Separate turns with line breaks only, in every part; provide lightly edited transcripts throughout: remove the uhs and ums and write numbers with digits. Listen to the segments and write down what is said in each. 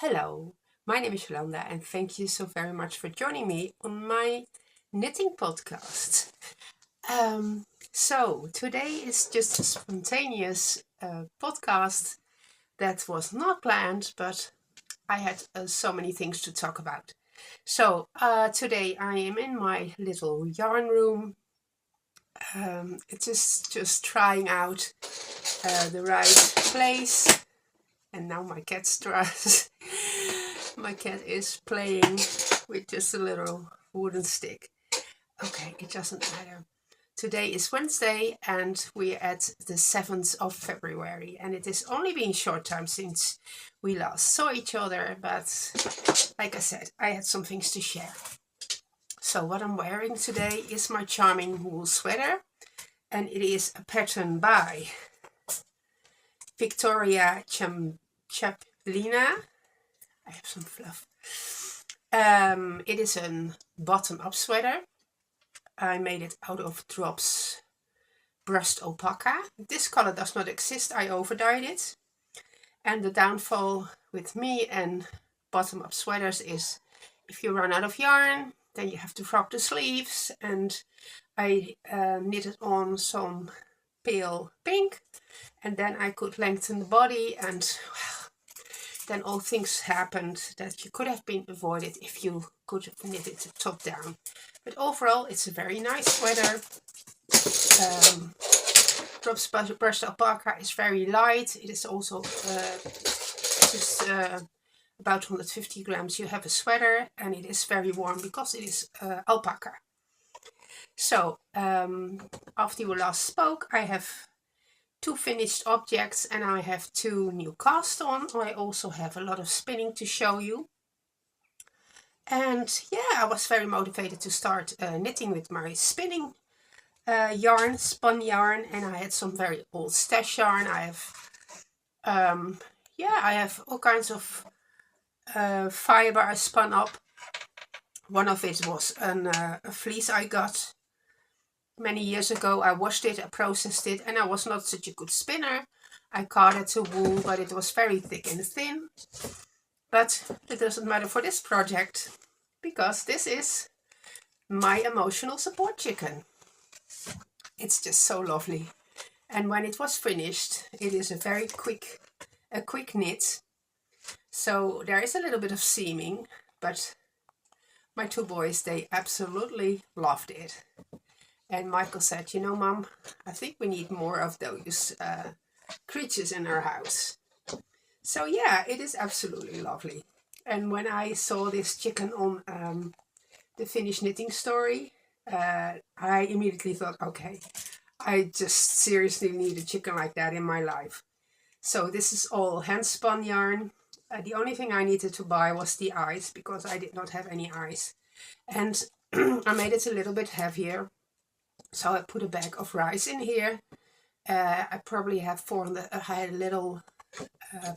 Hello, my name is Jolanda and thank you so very much for joining me on my knitting podcast. So today is just a spontaneous podcast that was not planned, but I had so many things to talk about. So today I am in my little yarn room. It is just trying out the right place. And now my cat's my cat is playing with just a little wooden stick. Okay, it doesn't matter. Today is Wednesday and we're at the 7th of February, and it has only been a short time since we last saw each other, but like I said, I had some things to share. So what I'm wearing today is my charming wool sweater, and it is a pattern by Victoria Chaplina. I have some fluff. It is a bottom-up sweater. I made it out of drops brushed alpaca. This color does not exist. I overdyed it. And the downfall with me and bottom-up sweaters is if you run out of yarn, then you have to frock the sleeves. And I knitted on some pale pink, and then I could lengthen the body, and well, then all things happened that you could have been avoided if you could have knit it top down. But overall, it's a very nice sweater. Drops brushed alpaca is very light. It is also just about 150 grams. You have a sweater, and it is very warm because it is alpaca. So after we last spoke, I have 2 finished objects and I have 2 new cast on. I also have a lot of spinning to show you. And yeah, I was very motivated to start knitting with my spinning yarn, spun yarn, and I had some very old stash yarn. I have all kinds of fiber I spun up. One of it was a fleece I got many years ago. I washed it, I processed it, and I was not such a good spinner. I carded to wool, but it was very thick and thin. But it doesn't matter for this project, because this is my emotional support chicken. It's just so lovely. And when it was finished, it is a very quick knit. So there is a little bit of seaming, but my 2 boys, they absolutely loved it. And Michael said, you know, Mom, I think we need more of those creatures in our house. So yeah, it is absolutely lovely. And when I saw this chicken on the finished knitting story, I immediately thought, okay, I just seriously need a chicken like that in my life. So this is all hand spun yarn. The only thing I needed to buy was the eyes, because I did not have any eyes. And I made it a little bit heavier. So I put a bag of rice in here. I probably have I had a little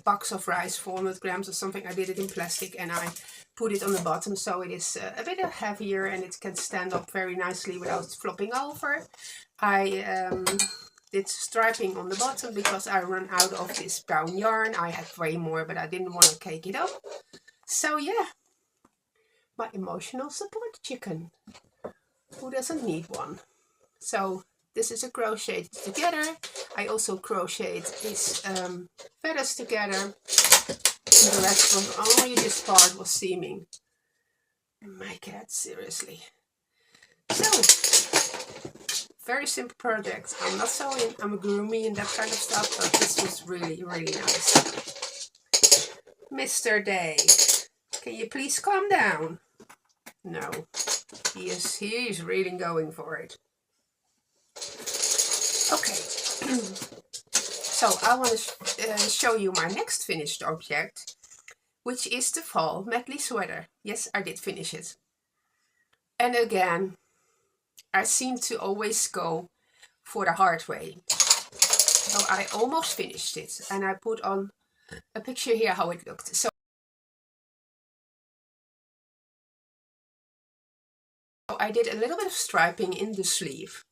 box of rice, 400 grams or something. I did it in plastic and I put it on the bottom, so it is a bit heavier and it can stand up very nicely without flopping over. I did striping on the bottom because I ran out of this brown yarn. I had way more, but I didn't want to cake it up. So yeah, my emotional support chicken. Who doesn't need one? So this is a crocheted together. I also crocheted these feathers together. And the rest was only this part was seaming. My cat, seriously. So, very simple project. I'm not sewing, I'm a groomie and that kind of stuff, but this was really, really nice. Mr. Day, can you please calm down? No, he is really going for it. Okay, so I want to show you my next finished object, which is the fall medley sweater. Yes, I did finish it. And again, I seem to always go for the hard way. So I almost finished it, and I put on a picture here how it looked. So I did a little bit of striping in the sleeve,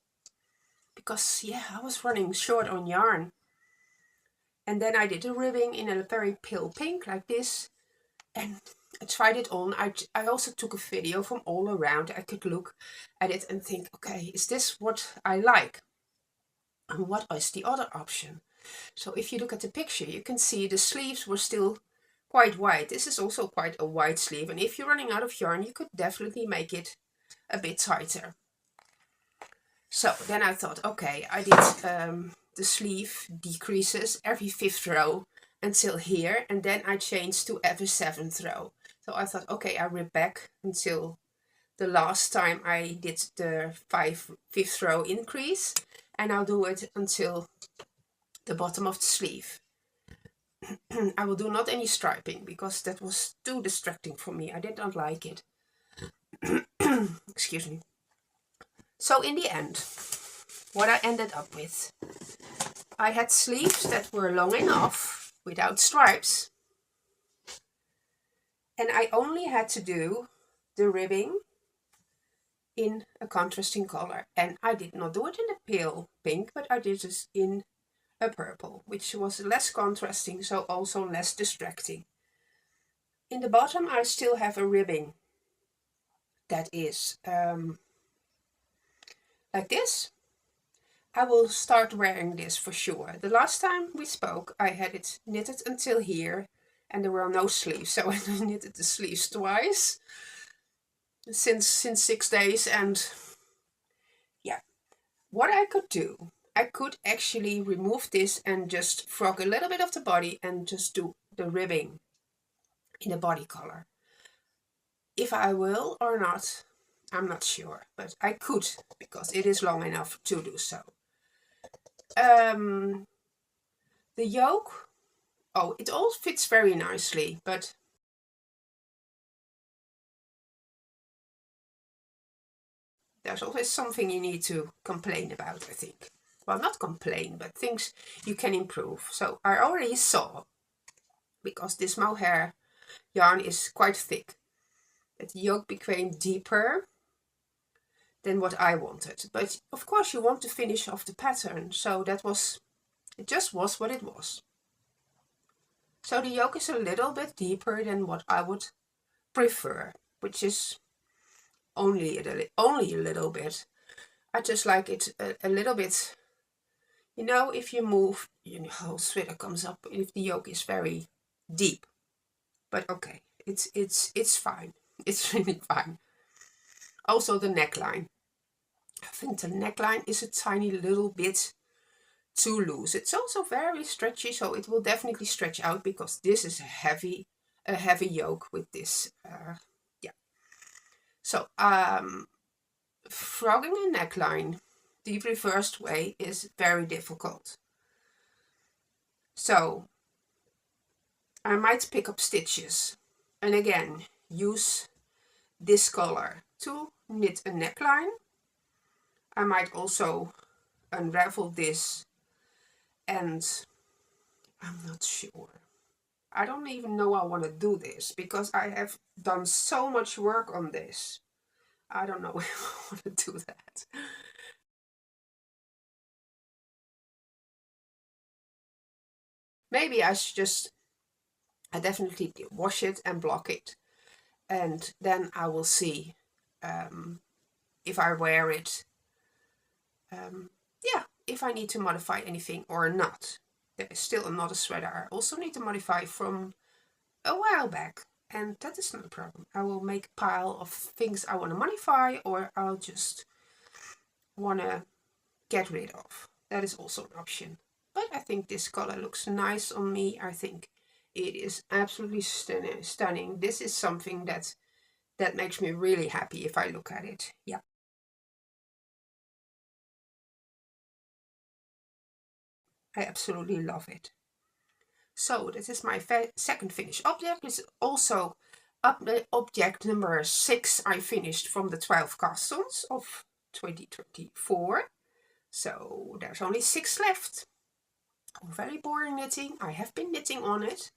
because yeah, I was running short on yarn. And then I did a ribbing in a very pale pink like this, And I tried it on. I also took a video from all around. I could look at it and think, okay, is this what I like? And what is the other option? So if you look at the picture, you can see the sleeves were still quite wide. This is also quite a wide sleeve. And if you're running out of yarn, you could definitely make it a bit tighter. So then I thought, okay, I did the sleeve decreases every 5th row until here, and then I changed to every 7th row. So I thought, okay, I rip back until the last time I did the 5th row increase, and I'll do it until the bottom of the sleeve. I will do not any striping because that was too distracting for me. I did not like it. Excuse me. So in the end, what I ended up with, I had sleeves that were long enough without stripes, and I only had to do the ribbing in a contrasting color. And I did not do it in a pale pink, but I did it in a purple, which was less contrasting, so also less distracting. In the bottom I still have a ribbing that is like this. I will start wearing this for sure. The last time we spoke I had it knitted until here and there were no sleeves, so I knitted the sleeves twice since 6 days. And yeah, what I could do, I could actually remove this and just frog a little bit of the body and just do the ribbing in a body color. If I will or not, I'm not sure, but I could because it is long enough to do so. The yoke, oh, it all fits very nicely, but there's always something you need to complain about, I think. Well, not complain, but things you can improve. So I already saw, because this mohair yarn is quite thick, that the yoke became deeper than what I wanted. But of course you want to finish off the pattern, so it just was what it was. So the yoke is a little bit deeper than what I would prefer, which is only a little bit. I just like it a little bit, you know, if you move, your whole sweater comes up if the yoke is very deep. But okay, it's fine. It's really fine. Also the neckline. I think the neckline is a tiny little bit too loose. It's also very stretchy, so it will definitely stretch out because this is a heavy yoke with this. Yeah. So frogging a neckline the reversed way is very difficult. So I might pick up stitches and again use this color to knit a neckline. I might also unravel this, and I'm not sure. I don't even know I want to do this because I have done so much work on this. I don't know if I want to do that. Maybe I should I definitely wash it and block it, and then I will see if I wear it, yeah, if I need to modify anything or not. There is still another sweater I also need to modify from a while back, and that is not a problem. I will make a pile of things I want to modify, or I'll just want to get rid of. That is also an option. But I think this color looks nice on me. I think it is absolutely stunning. This is something that makes me really happy if I look at it. Yeah. I absolutely love it. So this is my second finished object. This is also object number 6 I finished from the 12 cast-ons of 2024. So there's only 6 left. Very boring knitting. I have been knitting on it,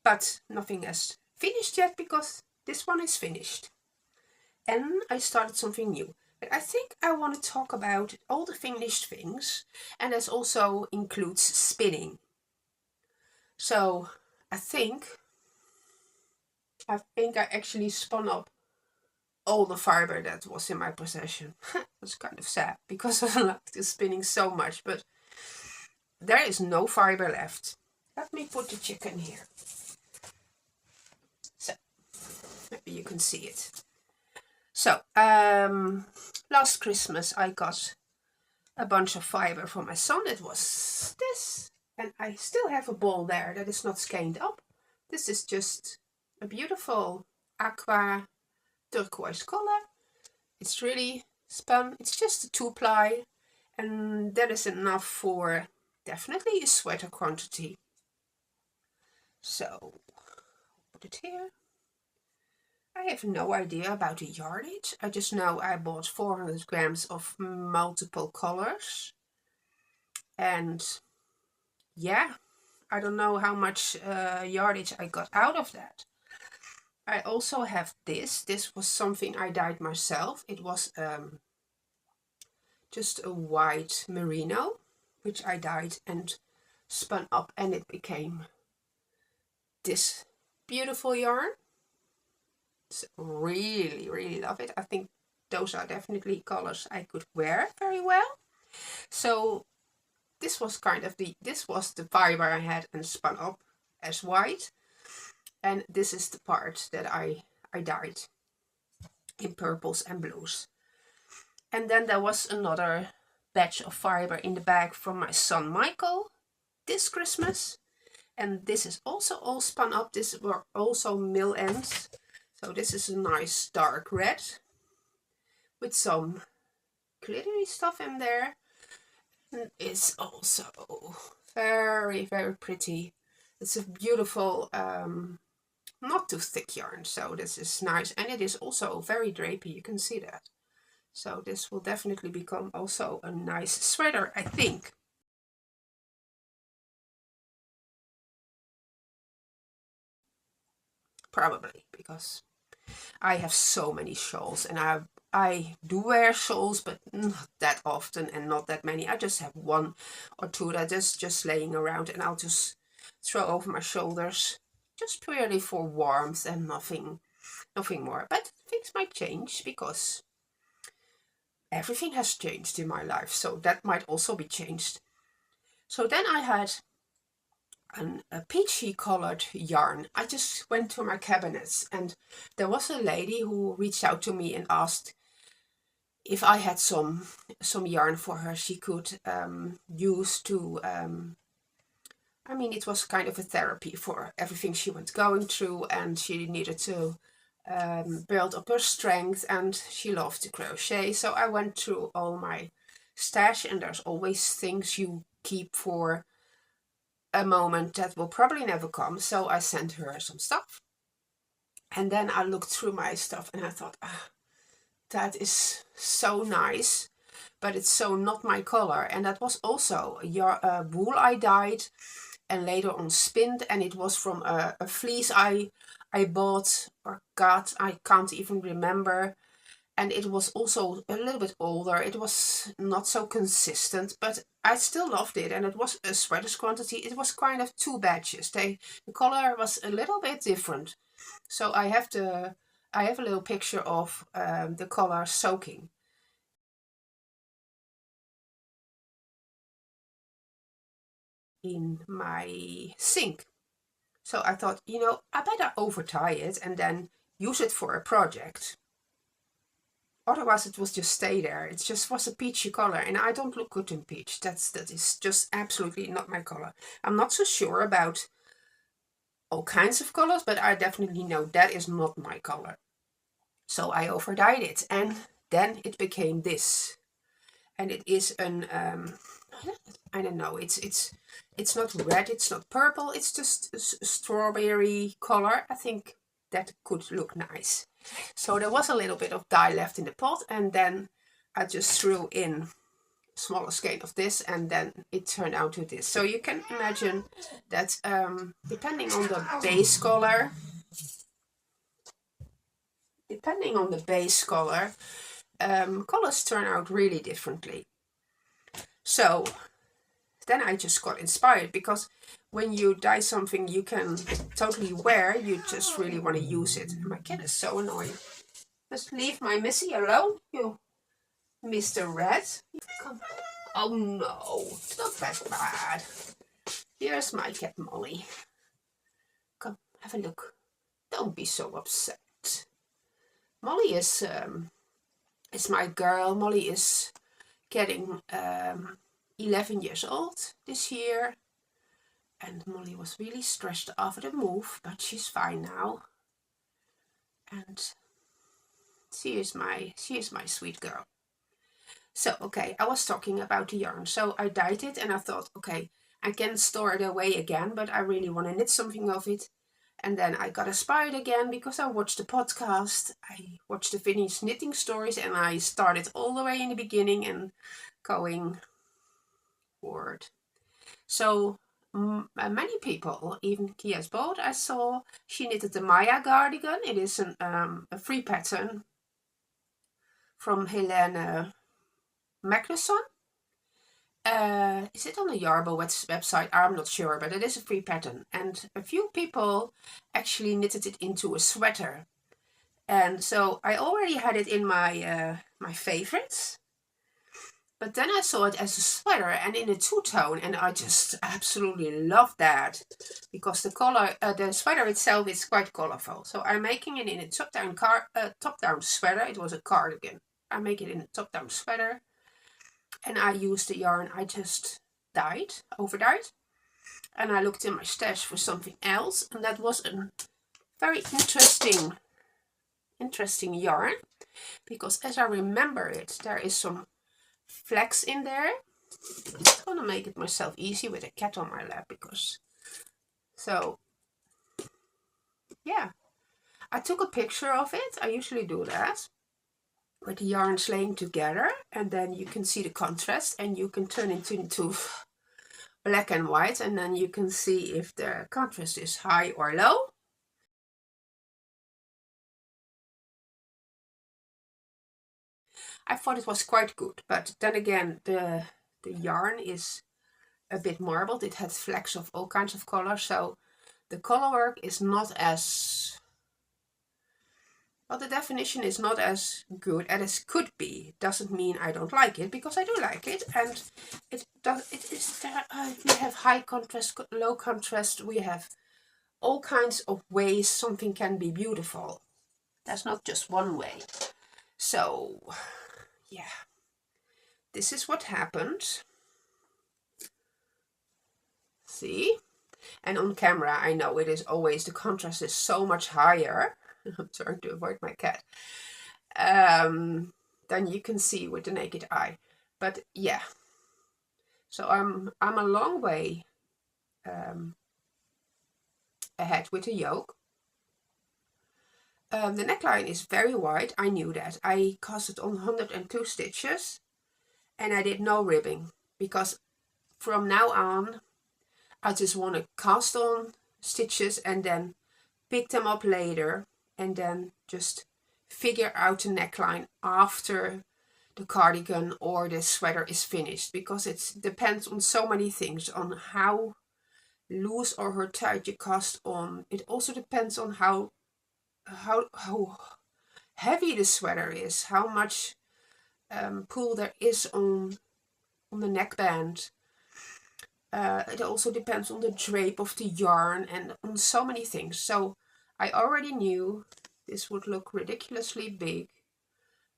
but nothing has finished yet because this one is finished. And I started something new. But I think I want to talk about all the finished things, and this also includes spinning. So I think I think I actually spun up all the fiber that was in my possession. That's kind of sad because I liked the spinning so much, but there is no fiber left. Let me put the chicken here. So, maybe you can see it. So, last Christmas I got a bunch of fiber for my son. It was this. And I still have a ball there that is not skeined up. This is just a beautiful aqua turquoise color. It's really spun. It's just a 2-ply. And that is enough for definitely a sweater quantity. So, put it here. I have no idea about the yardage. I just know I bought 400 grams of multiple colors. And yeah, I don't know how much yardage I got out of that. I also have this. This was something I dyed myself. It was just a white merino, which I dyed and spun up, and it became this beautiful yarn. So really, really love it. I think those are definitely colors I could wear very well. So this was the fiber I had and spun up as white. And this is the part that I dyed in purples and blues. And then there was another batch of fiber in the bag from my son Michael this Christmas. And this is also all spun up. These were also mill ends. So this is a nice dark red with some glittery stuff in there. And it's also very, very pretty. It's a beautiful, not too thick yarn. So this is nice. And it is also very drapey. You can see that. So this will definitely become also a nice sweater, I think. Probably, because I have so many shawls, and I do wear shawls, but not that often and not that many. I just have 1 or 2 that is just laying around, and I'll just throw over my shoulders, just purely for warmth and nothing more. But things might change because everything has changed in my life, so that might also be changed. So then I had a peachy colored yarn. I just went to my cabinets, and there was a lady who reached out to me and asked if I had some yarn for her she could use to, I mean, it was kind of a therapy for everything she was going through, and she needed to build up her strength, and she loved to crochet. So I went through all my stash, and there's always things you keep for a moment that will probably never come. So I sent her some stuff, and then I looked through my stuff and I thought, that is so nice, but it's so not my color. And that was also wool I dyed and later on spinned, and it was from a fleece I bought or got, I can't even remember. And it was also a little bit older. It was not so consistent, but I still loved it. And it was a sweater's quantity. It was kind of 2 batches. The color was a little bit different. So I have a little picture of the color soaking in my sink. So I thought, I better over tie it and then use it for a project. Otherwise it will just stay there. It just was a peachy color, and I don't look good in peach. That is just absolutely not my color. I'm not so sure about all kinds of colors, but I definitely know that is not my color. So I over dyed it, and then it became this. And it is an, I don't know, it's not red, it's not purple, it's just a strawberry color. I think that could look nice. So there was a little bit of dye left in the pot, and then I just threw in a smaller skein of this, and then it turned out to this. So you can imagine that depending on the base color, colors turn out really differently. So then I just got inspired, because when you dye something you can totally wear, you just really want to use it. My cat is so annoying. Just leave my Missy alone, you Mr. Red. Come. Oh no, it's not that bad. Here's my cat Molly. Come, have a look. Don't be so upset. Molly is my girl. Molly is getting 11 years old this year. And Molly was really stressed after the move, but she's fine now. And she is my sweet girl. So, okay, I was talking about the yarn. So I dyed it and I thought, okay, I can store it away again, but I really want to knit something of it. And then I got inspired again because I watched the podcast. I watched the Vinnie's knitting stories and I started all the way in the beginning and going forward. So many people, even Kia's boat, I saw, she knitted the Maya cardigan. It is a free pattern from Helene Magnusson. Is it on the Yarbo website? I'm not sure, but it is a free pattern. And a few people actually knitted it into a sweater. And so I already had it in my my favorites. But then I saw it as a sweater and in a two-tone, and I just absolutely love that, because the color, the sweater itself is quite colorful. So I'm making it in a top-down sweater. It was a cardigan. I make it in a top-down sweater, and I used the yarn I just dyed, over-dyed, and I looked in my stash for something else, and that was a very interesting yarn, because as I remember it, there is some flax in there. I'm just gonna make it myself easy with a cat on my lap, because so yeah, I took a picture of it. I usually do that with the yarns laying together, and then you can see the contrast, and you can turn it into black and white, and then you can see if the contrast is high or low. I thought it was quite good, but then again, the yarn is a bit marbled. It had flecks of all kinds of colors, so the color work is not as, well, the definition is not as good as could be. Doesn't mean I don't like it, because I do like it, and it does. It is there. We have high contrast, low contrast. We have all kinds of ways something can be beautiful. There's not just one way. So yeah, this is what happened. See? And on camera, I know it is always, the contrast is so much higher. I'm trying to avoid my cat. Then you can see with the naked eye. But yeah, so I'm a long way ahead with the yoke. The neckline is very wide. I knew that. I cast it on 102 stitches, and I did no ribbing, because from now on I just want to cast on stitches and then pick them up later, and then just figure out the neckline after the cardigan or the sweater is finished, because it depends on so many things, on how loose or how tight you cast on. It also depends on how heavy the sweater is, how much pull there is on the neckband. It also depends on the drape of the yarn and on so many things. So I already knew this would look ridiculously big,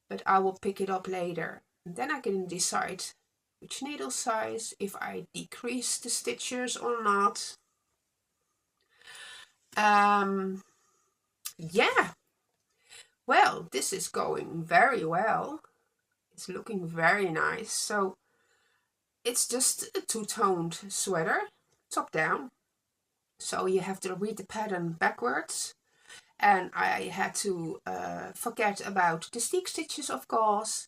but I will pick it up later. And then I can decide which needle size, if I decrease the stitches or not. Yeah, well, this is going very well. It's looking very nice. So it's just a two-toned sweater, top down. So you have to read the pattern backwards. And I had to forget about the stick stitches, of course.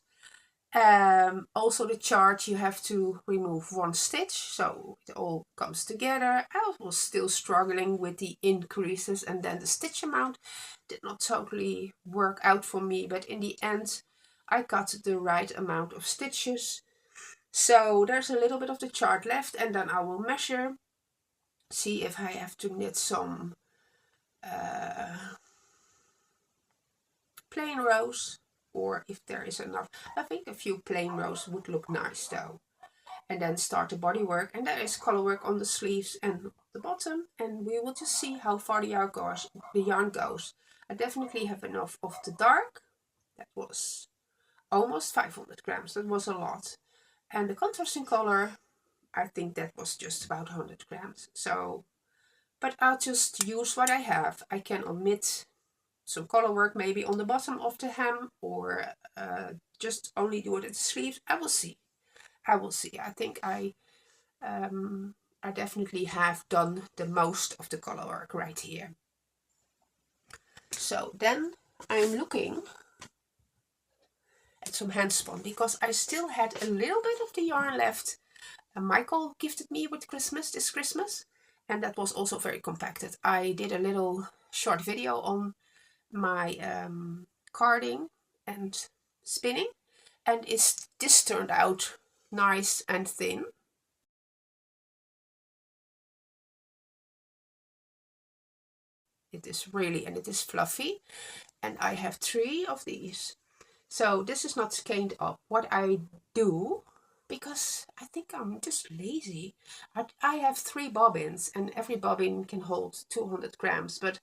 Also the chart, you have to remove one stitch, so it all comes together. I was still struggling with the increases, and then the stitch amount did not totally work out for me, but in the end I got the right amount of stitches. So there's a little bit of the chart left, and then I will measure, see if I have to knit some plain rows, or if there is enough. I think a few plain rows would look nice though. And then start the body work, and there is color work on the sleeves and the bottom, and we will just see how far the yarn goes. I definitely have enough of the dark. That was almost 500 grams. That was a lot. And the contrasting color, I think that was just about 100 grams. So, but I'll just use what I have. I can omit some color work maybe on the bottom of the hem, or just only do it at the sleeves. I will see. I will see. I think I definitely have done the most of the color work right here. So then I'm looking at some handspun, because I still had a little bit of the yarn left. Michael gifted me with this Christmas, and that was also very compacted. I did a little short video on my carding and spinning, and this turned out nice and thin. It is really, and it is fluffy, and I have 3 of these. So this is not skeined up. What I do, because I think I'm just lazy, I have 3 bobbins, and every bobbin can hold 200 grams, but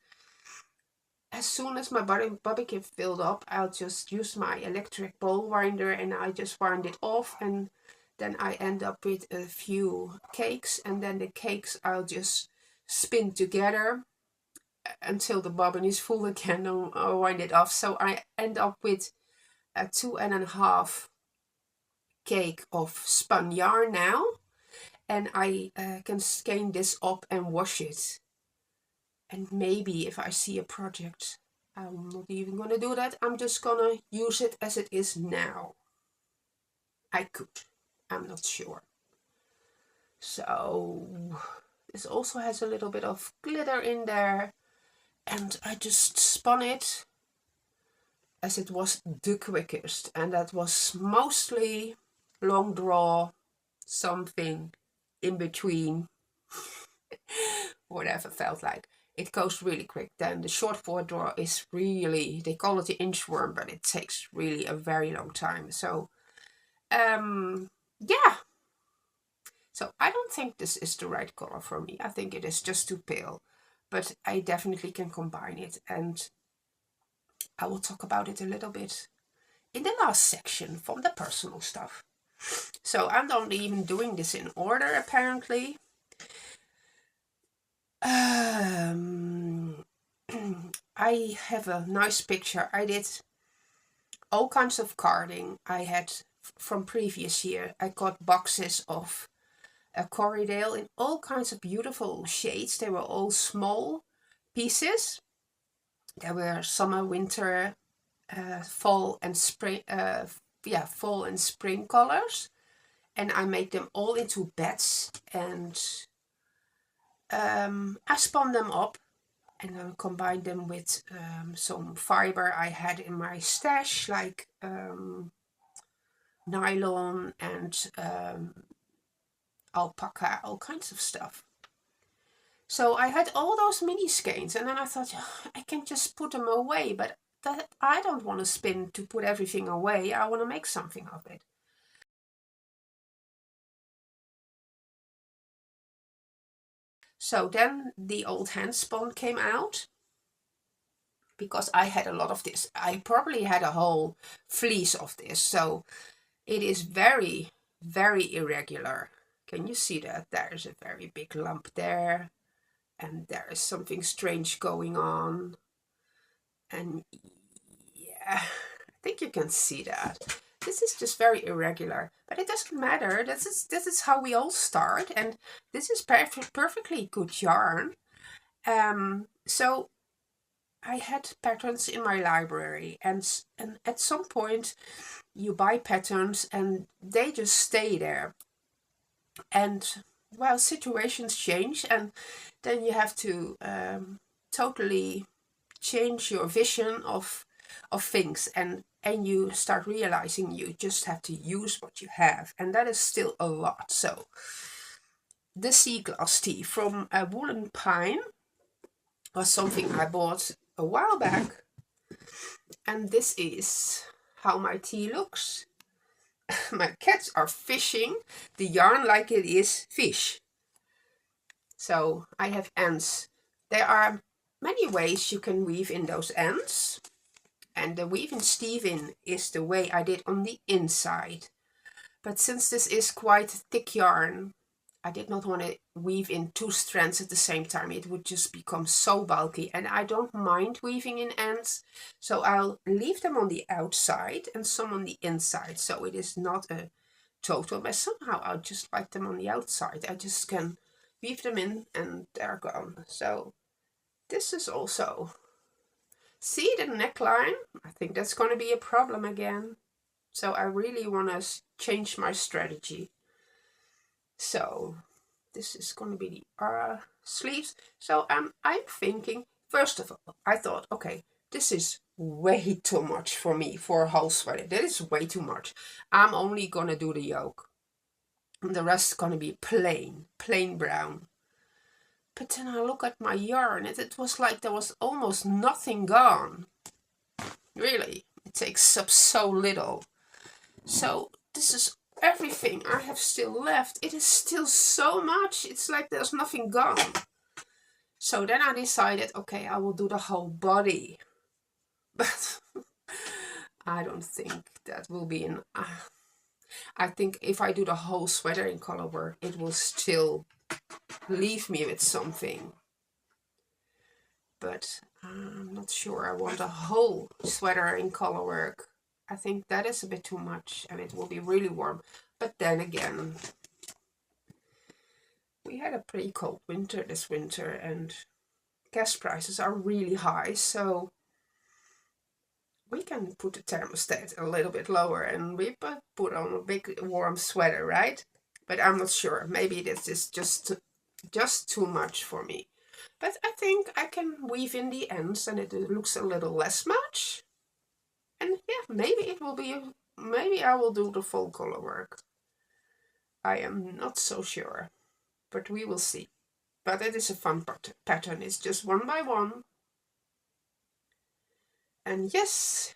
as soon as my bobbin can filled up, I'll just use my electric ball winder, and I just wind it off, and then I end up with a few cakes, and then the cakes I'll just spin together until the bobbin is full again, and I'll wind it off. So I end up with a 2.5 cake of spun yarn now, and I can skein this up and wash it. And maybe if I see a project, I'm not even gonna do that. I'm just gonna use it as it is now. I could, I'm not sure. So this also has a little bit of glitter in there, and I just spun it as it was the quickest, and that was mostly long draw, something in between, whatever felt like. It goes really quick. Then the short forward draw is really, they call it the inchworm, but it takes really a very long time. So yeah, so I don't think this is the right color for me. I think it is just too pale, but I definitely can combine it, and I will talk about it a little bit in the last section from the personal stuff. So I'm not even doing this in order, apparently. I have a nice picture. I did all kinds of carding. I had from previous year. I got boxes of a Corriedale in all kinds of beautiful shades. They were all small pieces. There were summer, winter, fall and spring. Fall and spring colors, and I made them all into beds, and I spun them up and then combined them with some fiber I had in my stash, like nylon and alpaca, all kinds of stuff. So I had all those mini skeins, and then I thought, oh, I can just put them away, but I don't want to spin to put everything away. I want to make something of it. So then the old handspun came out, because I had a lot of this. I probably had a whole fleece of this, so it is very, very irregular. Can you see that? There's a very big lump there, and there is something strange going on. And yeah, I think you can see that. This is just very irregular, but it doesn't matter. This is how we all start, and this is perfectly good yarn. So I had patterns in my library, and at some point you buy patterns and they just stay there. And well, situations change, and then you have to totally change your vision of things. And and you start realizing you just have to use what you have, and that is still a lot. So the sea glass tea from a woolen pine was something I bought a while back, and this is how my tea looks. My cats are fishing the yarn like it is fish. So I have ends. There are many ways you can weave in those ends, and the weave in Steven is the way I did on the inside. But since this is quite thick yarn, I did not want to weave in 2 strands at the same time. It would just become so bulky, and I don't mind weaving in ends. So I'll leave them on the outside and some on the inside. So it is not a total mess. Somehow I just like them on the outside. I just can weave them in and they're gone. So this is also, see the neckline? I think that's going to be a problem again. So I really want to change my strategy. So this is going to be the sleeves. So I'm thinking, first of all, I thought, okay, this is way too much for me for a whole sweater. That is way too much. I'm only going to do the yoke. And the rest is going to be plain brown. But then I look at my yarn and it was like there was almost nothing gone. Really, it takes up so little. So this is everything I have still left. It is still so much. It's like there's nothing gone. So then I decided, okay, I will do the whole body. But I don't think that will be an... I think if I do the whole sweater in color work, it will still leave me with something. But I'm not sure I want a whole sweater in color work. I think that is a bit too much and it will be really warm. But then again, we had a pretty cold winter this winter and gas prices are really high. So we can put the thermostat a little bit lower and we put on a big warm sweater, right? But I'm not sure. Maybe this is just too much for me. But I think I can weave in the ends and it looks a little less much. And yeah, maybe it will be, maybe I will do the full color work. I am not so sure, but we will see. But it is a fun pattern. It's just one by one. And yes.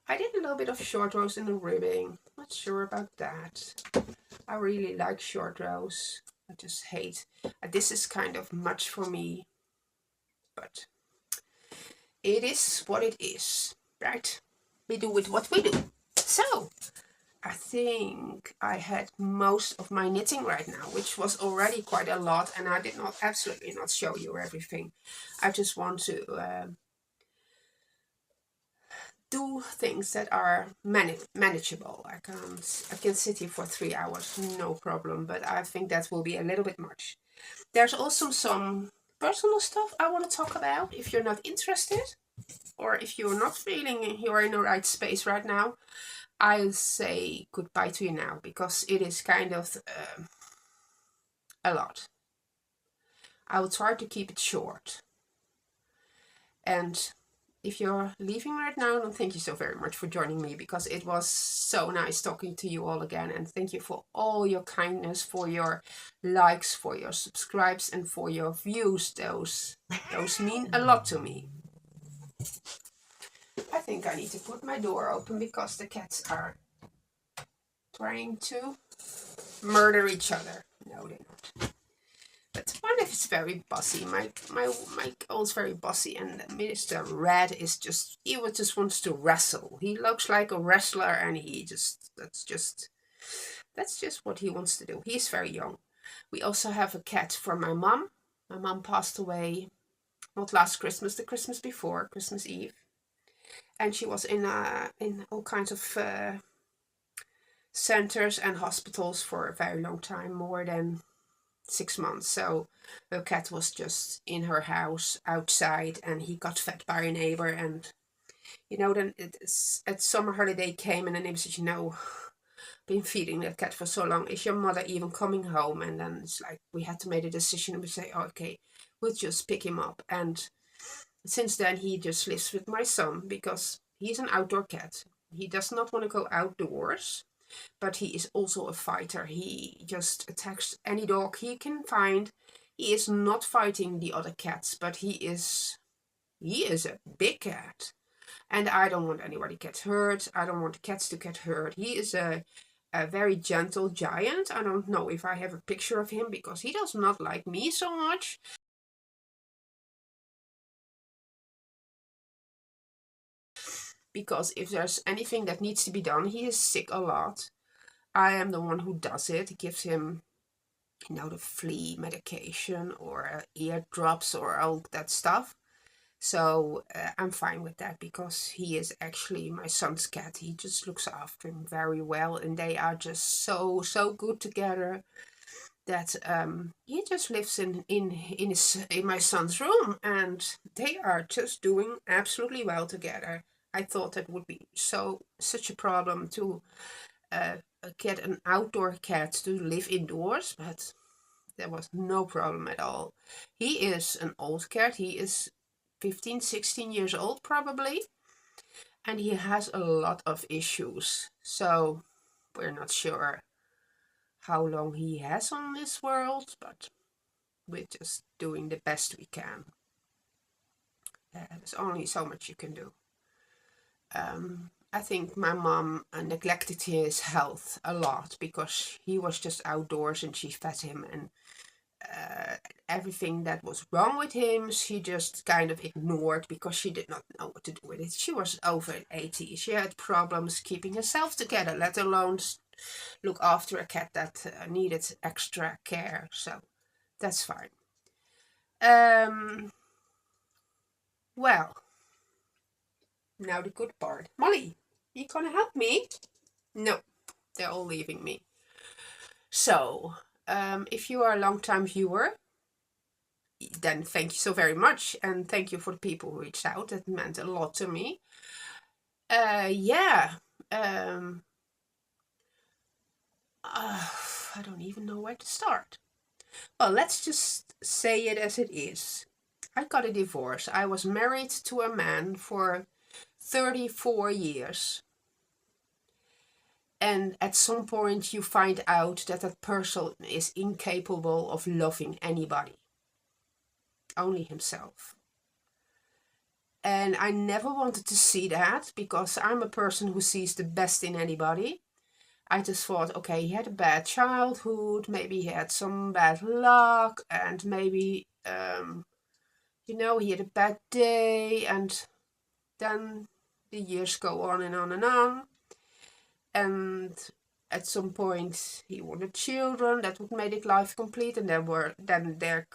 I did a little bit of short rows in the ribbing. Not sure about that. I really like short rows. I just hate. This is kind of much for me. But it is what it is, right? We do with what we do. So, I think I had most of my knitting right now, which was already quite a lot. And I did not, absolutely not show you everything. I just want to... do things that are manageable. I can sit here for 3 hours, no problem, but I think that will be a little bit much. There's also some personal stuff I want to talk about. If you're not interested, or if you're not feeling you're in the right space right now, I'll say goodbye to you now, because it is kind of a lot. I will try to keep it short. And if you're leaving right now, then thank you so very much for joining me, because it was so nice talking to you all again. And thank you for all your kindness, for your likes, for your subscribes, and for your views. Those mean a lot to me. I think I need to put my door open because the cats are trying to murder each other. No, they're not. But one of it's very bossy. My goal's very bossy, and Mr. Red is just, he just wants to wrestle. He looks like a wrestler, and that's just what he wants to do. He's very young. We also have a cat from my mom. My mom passed away not last Christmas, the Christmas before, Christmas Eve, and she was in all kinds of centers and hospitals for a very long time, more than 6 months. So the cat was just in her house outside, and he got fed by a neighbor. And then at summer holiday came, and the neighbor said, been feeding that cat for so long, is your mother even coming home? And then it's like we had to make a decision, and we say, okay, we'll just pick him up. And since then he just lives with my son, because He's an outdoor cat. He does not want to go outdoors, but he is also a fighter. He just attacks any dog he can find. He is not fighting the other cats, but he is a big cat. And I don't want anybody to get hurt. I don't want the cats to get hurt. He is a very gentle giant. I don't know if I have a picture of him because he does not like me so much. Because if there's anything that needs to be done, he is sick a lot. I am the one who does it, gives him, the flea medication or ear drops or all that stuff. So I'm fine with that because he is actually my son's cat. He just looks after him very well, and they are just so good together that he just lives in my son's room, and they are just doing absolutely well together. I thought that would be such a problem to get an outdoor cat to live indoors, but there was no problem at all. He is an old cat. He is 15, 16 years old probably, and he has a lot of issues. So we're not sure how long he has on this world, but we're just doing the best we can. There's only so much you can do. I think my mom neglected his health a lot because he was just outdoors and she fed him, and everything that was wrong with him she just kind of ignored because she did not know what to do with it. She was over 80. She had problems keeping herself together, let alone look after a cat that needed extra care. So that's fine. Well, now the good part. Molly, you gonna help me? No, they're all leaving me. So, if you are a long-time viewer, then thank you so very much, and thank you for the people who reached out. That meant a lot to me. Yeah. I don't even know where to start. Well, let's just say it as it is. I got a divorce. I was married to a man for 34 years. And at some point you find out that that person is incapable of loving anybody. Only himself. And I never wanted to see that because I'm a person who sees the best in anybody. I just thought, okay, he had a bad childhood, maybe he had some bad luck, and maybe, he had a bad day, and then the years go on and on and on. And at some point he wanted children that would make it life complete, and they're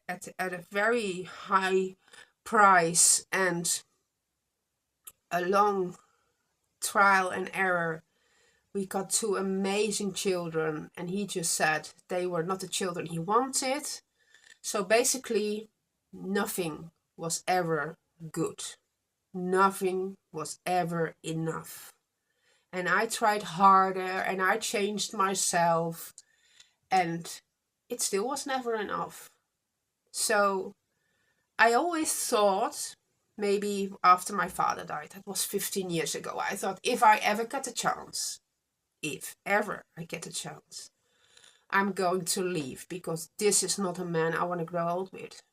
at a very high price and a long trial and error. We got 2 amazing children, and he just said they were not the children he wanted. So basically, nothing was ever good. Nothing was ever enough. And I tried harder, and I changed myself, and it still was never enough. So I always thought, maybe after my father died, that was 15 years ago, I thought if I ever get a chance, if ever I get a chance, I'm going to leave because this is not a man I want to grow old with.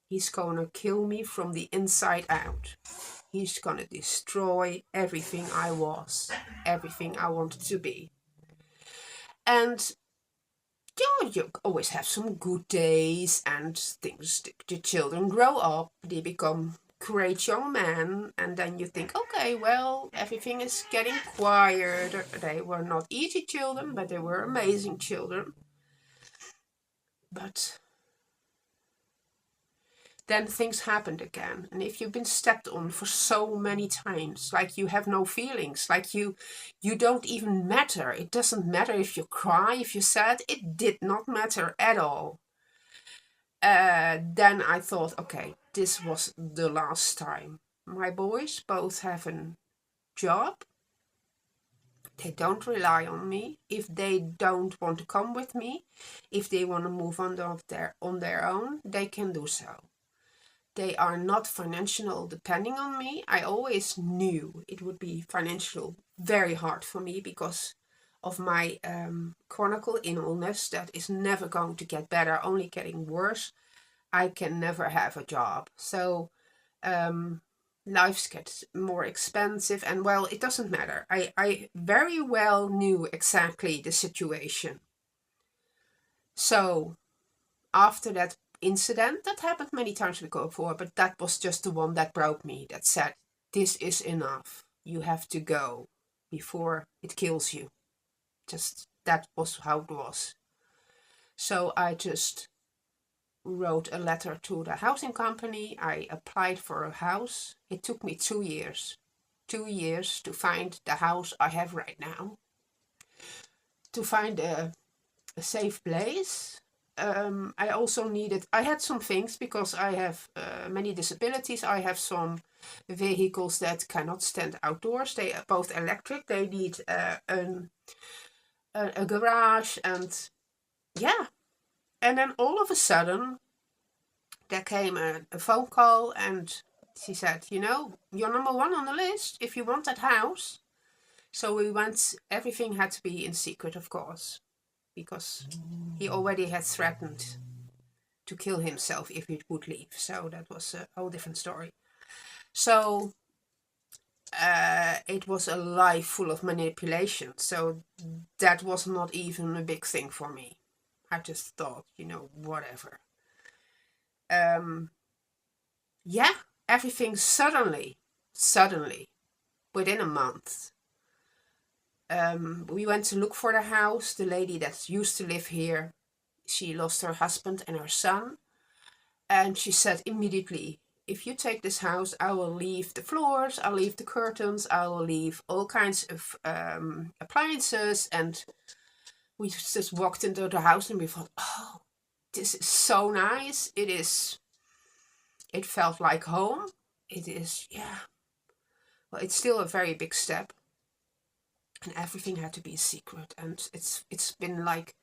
He's going to kill me from the inside out. He's going to destroy everything I was, everything I wanted to be. And you always have some good days and things. The children grow up, they become great young men, and then you think, okay, well, everything is getting quieter. They were not easy children, but they were amazing children. But then things happened again. And if you've been stepped on for so many times, like you have no feelings, like you don't even matter. It doesn't matter if you cry, if you're sad. It did not matter at all. Then I thought, okay, this was the last time. My boys both have a job. They don't rely on me. If they don't want to come with me, if they want to move on their own, they can do so. They are not financial depending on me. I always knew it would be financial very hard for me because of my chronic illness that is never going to get better, only getting worse. I can never have a job. So life gets more expensive, and well, it doesn't matter. I very well knew exactly the situation. So after that incident, that happened many times before, but that was just the one that broke me, that said, this is enough. You have to go before it kills you. Just that was how it was. So I just wrote a letter to the housing company. I applied for a house. It took me 2 years. 2 years to find the house I have right now. To find a safe place. I also I had some things because I have many disabilities. I have some vehicles that cannot stand outdoors. They are both electric. They need a garage, and yeah. And then all of a sudden, there came a phone call, and she said, you're number one on the list if you want that house. So we went, everything had to be in secret, of course, because he already had threatened to kill himself if he would leave. So that was a whole different story. So it was a life full of manipulation. So that was not even a big thing for me. I just thought, whatever. Yeah, everything suddenly, within a month. We went to look for the house. The lady that used to live here, she lost her husband and her son. And she said immediately, if you take this house, I will leave the floors, I'll leave the curtains, I will leave all kinds of appliances. And we just walked into the house and we thought, oh, this is so nice. It felt like home. It is, yeah. Well, it's still a very big step. And everything had to be a secret. And it's been like,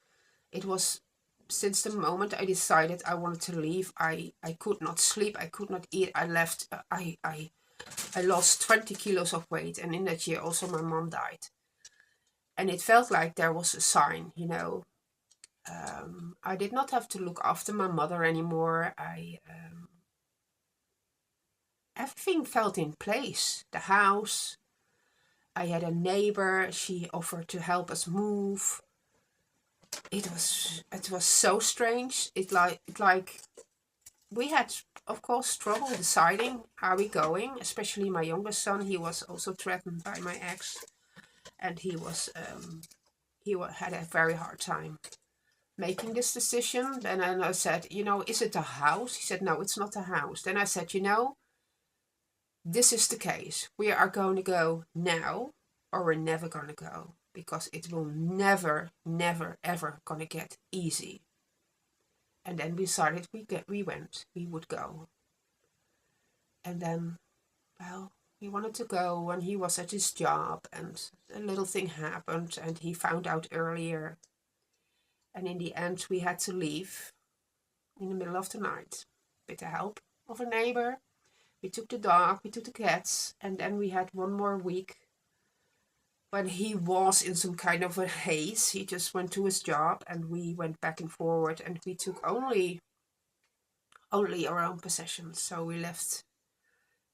it was since the moment I decided I wanted to leave. I could not sleep, I could not eat. I left, I lost 20 kilos of weight, and in that year also my mom died. And it felt like there was a sign, I did not have to look after my mother anymore. Everything felt in place. The house, I had a neighbor, she offered to help us move. It was so strange. It like we had, of course, trouble deciding how we going. Especially my youngest son, he was also threatened by my ex, and he had a very hard time making this decision. Then I said, is it a house? He said, no, it's not a house. Then I said, this is the case. We are going to go now, or we're never going to go. Because it will never, never, ever gonna get easy. And then we decided we would go. And then, well, he wanted to go when he was at his job, and a little thing happened, and he found out earlier. And in the end, we had to leave in the middle of the night with the help of a neighbor. We took the dog, we took the cats, and then we had one more week when he was in some kind of a haze. He just went to his job, and we went back and forward, and we took only our own possessions. So we left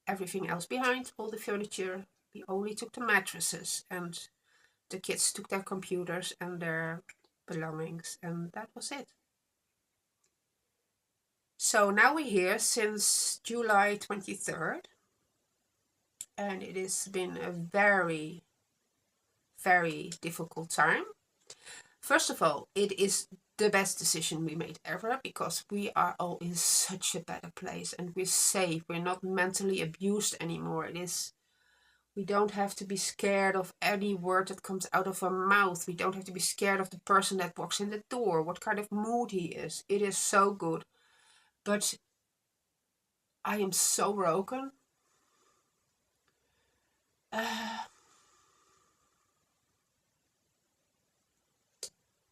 everything else behind, all the furniture. We only took the mattresses, and the kids took their computers and their belongings, and that was it. So now we're here since July 23rd, and it has been a very, very difficult time. First of all, it is the best decision we made ever, because we are all in such a better place, and we're safe. We're not mentally abused anymore. We don't have to be scared of any word that comes out of our mouth. We don't have to be scared of the person that walks in the door, what kind of mood he is. It is so good. But I am so broken.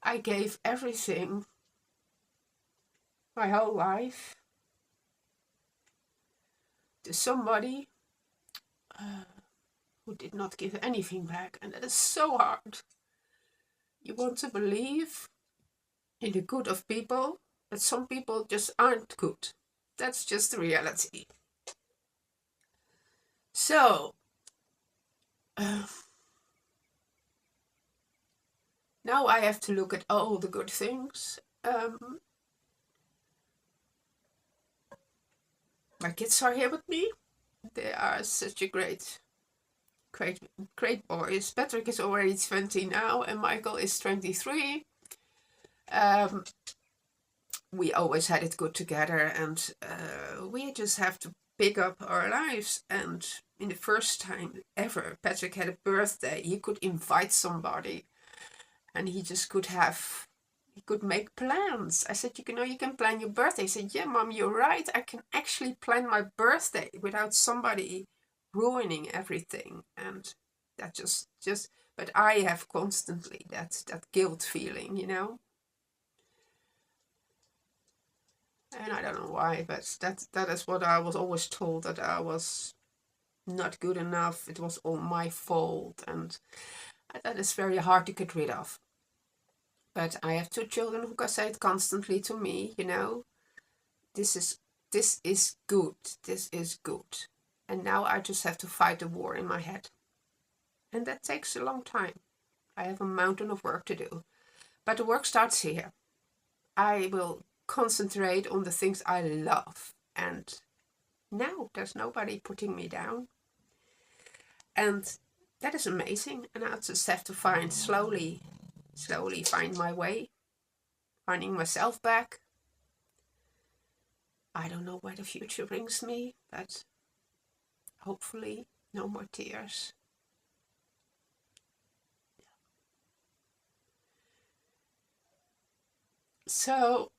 I gave everything, my whole life, to somebody who did not give anything back. And that is so hard. You want to believe in the good of people, but some people just aren't good. That's just the reality. So, now I have to look at all the good things. My kids are here with me. They are such a great boys. Patrick is already 20 now, and Michael is 23. We always had it good together, and we just have to pick up our lives. And in the first time ever Patrick had a birthday, he could invite somebody, and he could make plans. I said, you can plan your birthday. He said, yeah, Mom, you're right. I can actually plan my birthday without somebody ruining everything. And that just but I have constantly that guilt feeling, and I don't know why, but that is what I was always told, that I was not good enough. It was all my fault, and that is very hard to get rid of. But I have 2 children who can say it constantly to me, this is good, this is good. And now I just have to fight the war in my head. And that takes a long time. I have a mountain of work to do. But the work starts here. I will concentrate on the things I love. And now there's nobody putting me down. And that is amazing. And I just have to slowly find my way, finding myself back. I don't know where the future brings me, but hopefully no more tears. So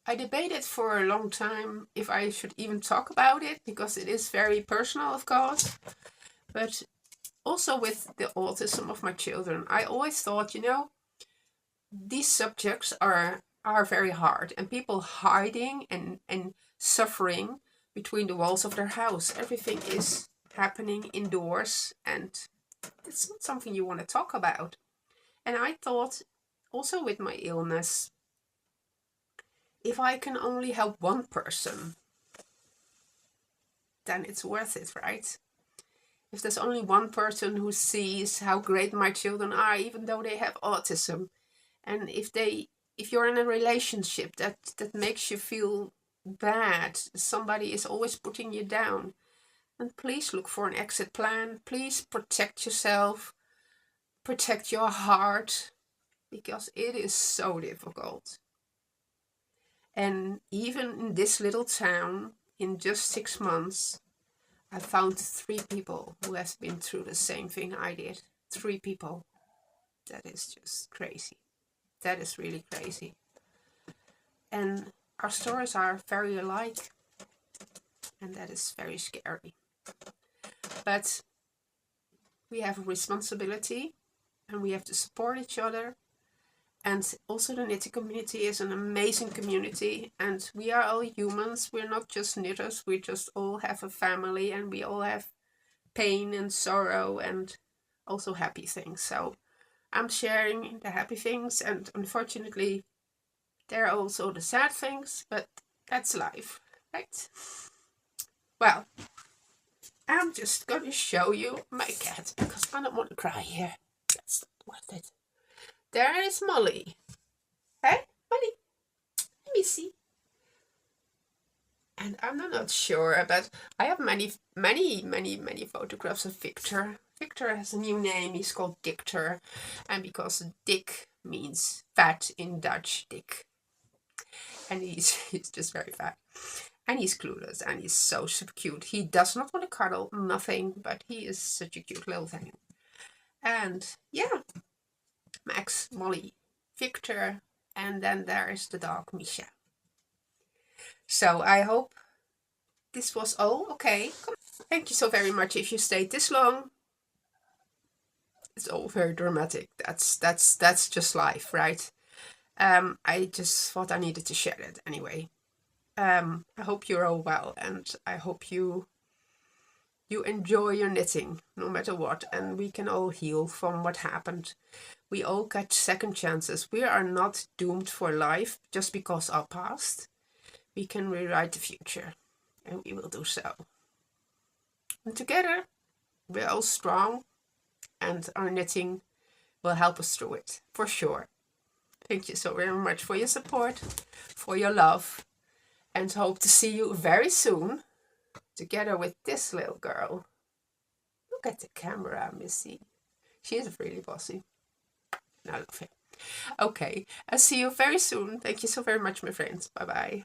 I debated for a long time if I should even talk about it, because it is very personal, of course. But also with the autism of my children, I always thought, these subjects are very hard, and people hiding and suffering between the walls of their house. Everything is happening indoors, and it's not something you want to talk about. And I thought, also with my illness, if I can only help one person, then it's worth it, right? If there's only one person who sees how great my children are, even though they have autism, and if you're in a relationship that makes you feel bad, somebody is always putting you down, then please look for an exit plan. Please protect yourself, protect your heart, because it is so difficult. And even in this little town, in just 6 months, I found 3 people who have been through the same thing I did. 3 people. That is just crazy. That is really crazy. And our stories are very alike. And that is very scary. But we have a responsibility, and we have to support each other. And also the knitting community is an amazing community, and we are all humans. We're not just knitters, we just all have a family, and we all have pain and sorrow and also happy things. So I'm sharing the happy things, and unfortunately there are also the sad things, but that's life, right? Well, I'm just gonna show you my cat, because I don't want to cry here. That's not worth it. There is Molly. Hey, Molly. Let me see. And I'm not sure, but I have many photographs of Victor. Victor has a new name. He's called Dictor. And because Dick means fat in Dutch, Dick. And he's just very fat. And he's clueless, and he's so cute. He does not want to cuddle, nothing, but he is such a cute little thing. And yeah. Max, Molly, Victor, and then there is the dog, Misha. So I hope this was all okay. Thank you so very much if you stayed this long. It's all very dramatic. That's just life, right? I just thought I needed to share it anyway. I hope you're all well, and I hope you enjoy your knitting no matter what, and we can all heal from what happened. We all get second chances. We are not doomed for life just because our past. We can rewrite the future, and we will do so. And together, we're all strong, and our knitting will help us through it, for sure. Thank you so very much for your support, for your love, and hope to see you very soon, together with this little girl. Look at the camera, Missy. She is really bossy. I love her. Okay, I'll see you very soon. Thank you so very much, my friends. Bye-bye.